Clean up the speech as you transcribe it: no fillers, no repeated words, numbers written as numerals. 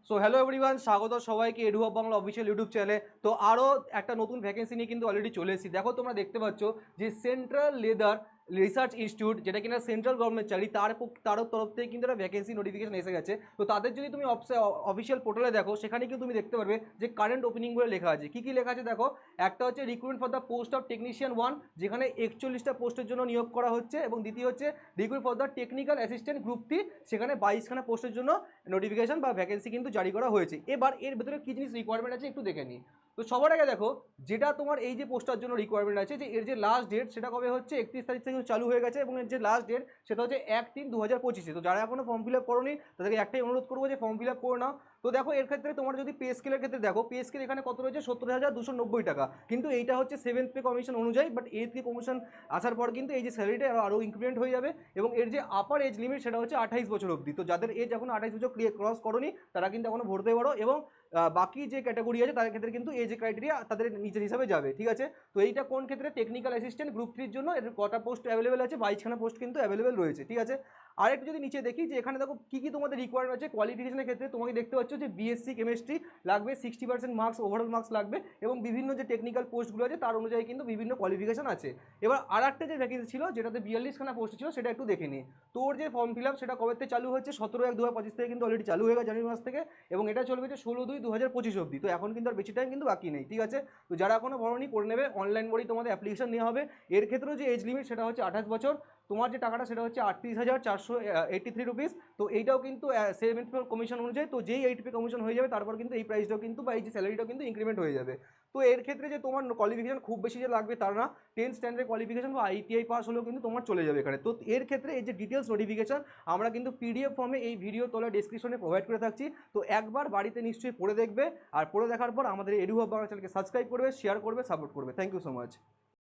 So hello everyone, স্বাগত সবাইকে edu hub Bangla official YouTube চ্যানেলে। তো আরও একটা নতুন ভ্যাকেন্সি নিয়ে কিন্তু অলরেডি চলে এসেছি। দেখো তোমরা দেখতে পাচ্ছ যে সেন্ট্রাল লেদার রিসার্চ ইনস্টিটিউট, যেটা কিনা সেন্ট্রাল গভর্নমেন্ট চাকরি, তার তরফ থেকে কিন্তু একটা ভ্যাকেন্সি নোটিফিকেশন এসে গেছে। তো তাদের যদি তুমি অফিসিয়াল পোর্টালে দেখো, সেখানে কিন্তু তুমি দেখতে পারবে যে কারেন্ট ওপেনিং বলে লেখা আছে। কী কী লেখা আছে দেখো। একটা হচ্ছে recruitment for the post of technician 1, যেখানে 41টা পোস্টের জন্য নিয়োগ করা হচ্ছে, এবং দ্বিতীয় হচ্ছে recruit for the technical assistant group 3, সেখানে 22খানা পোস্টের জন্য নোটিফিকেশন বা ভ্যাকেন্সি কিন্তু জারি করা হয়েছে। এবার এর ভেতরে কী জিনিস রিকোয়ারমেন্ট আছে একটু দেখে নিই। তো সবার আগে দেখো, যেটা তোমার এই যে পোস্টার জন্য রিকোয়ারমেন্ট আছে, যে এর যে লাস্ট ডেট সেটা কবে হচ্ছে, 31 তারিখ থেকে চালু হয়ে গেছে, এবং এর যে লাস্ট ডেট সেটা হচ্ছে 1/3/2025। তো যারা এখনো ফর্ম ফিল আপ করোনি তাদেরকে একটাই অনুরোধ করবো যে ফর্ম ফিল আপ করে নাও। তো দেখো এর ক্ষেত্রে তোমার যদি পে স্কেলের ক্ষেত্রে দেখো, পে স্কেল এখানে কত রয়েছে, 70,290 টাকা। কিন্তু এইটা হচ্ছে 7th পে কমিশন অনুযায়ী, বাট 8th পে কমিশন আসার পর কিন্তু এই যে স্যালারিটা আরও ইনক্রিমেন্ট হয়ে যাবে। এবং এর যে আপার এজ লিমিট সেটা হচ্ছে 28 বছর অবধি। তো যাদের এজ এখন 28 বছর ক্রস করোনি তারা কিন্তু এখনো ভরতে পারো, এবং বাকি যে ক্যাটাগরি আছে তাদের ক্ষেত্রে কিন্তু এজ ক্রাইটেরিয়া তাদের নিচের হিসাবে যাবে, ঠিক আছে। তো এইটা কোন ক্ষেত্রে, টেকনিক্যাল অ্যাসিস্ট্যান্ট গ্রুপ 3 জন্য এর কটা পোস্ট অ্যাভেলেবেল আছে, 22খানা পোস্ট কিন্তু অ্যাভেলেবেল রয়েছে, ঠিক আছে। আর একটু যদি নিচে দেখি যে এখানে দেখো কী কী তোমাদের রিকোয়ারমেন্ট আছে কোয়ালিফিকেশনের ক্ষেত্রে, তোমাকে দেখতে পাচ্ছ যে বিএসসি কেমিস্ট্রি লাগবে, 60% মার্কস ওভারঅল মার্কস লাগবে, এবং বিভিন্ন যে টেকনিক্যাল পোস্টগুলো আছে তার অনুযায়ী কিন্তু বিভিন্ন কোয়ালিফিকেশন আছে। এবার আর একটা যে ভ্যাকেন্সি ছিল যেটাতে 42খানা পোস্ট ছিল, সেটা একটু দেখে নিই। তোর যে ফর্ম ফিল আপ সেটা কবে থেকে চালু হচ্ছে, 17/1/2025 থেকে কিন্তু অলরেডি চালু হয়ে গেছে, জানুয়ারি মাস থেকে, এবং এটা চলবে যে 16/2/2025 অবধি। তো এখন কিন্তু আর বেশি টাইম কিন্তু বাকি নেই, ঠিক আছে। তো যারা এখনো ভরনি করে নেবে, অনলাইন মোডেই তোমাদের অ্যাপ্লিকেশন নেওয়া হবে। এর ক্ষেত্রেও যে এজ লিমিট সেটা হচ্ছে 28 বছর। তোমার যে টাকাটা সেটা হচ্ছে 38,483 রুপিস। তো এইটাও কিন্তু 7th পে কমিশন অনুযায়ী, তো যেই 8th পে কমিশন হয়ে যাবে তারপর কিন্তু এই প্রাইসটাও কিন্তু বা এই যে স্যালারিটাও কিন্তু ইনক্রিমেন্ট হয়ে যাবে। তো এর ক্ষেত্রে যে তোমার কোয়ালিফিকেশন খুব বেশি যে লাগবে তার না, 10th স্ট্যান্ডার্ড কোয়ালিফিকেশন বা আইটিআই পাস হলেও কিন্তু তোমার চলে যাবে এখানে। তো এর ক্ষেত্রে এই যে ডিটেলস নোটিফিকেশন আমরা কিন্তু পিডিএফ ফর্মে এই ভিডিও তোলা ডেসক্রিপশনে প্রোভাইড করে থাকছি। তো একবার বাড়িতে নিশ্চয়ই পড়ে দেখবে, আর পড়ে দেখার পর আমাদের এডু হাব বাংলা চ্যানেলকে সাবস্ক্রাইব করবে, শেয়ার করবে, সাপোর্ট করবে। Thank you so much.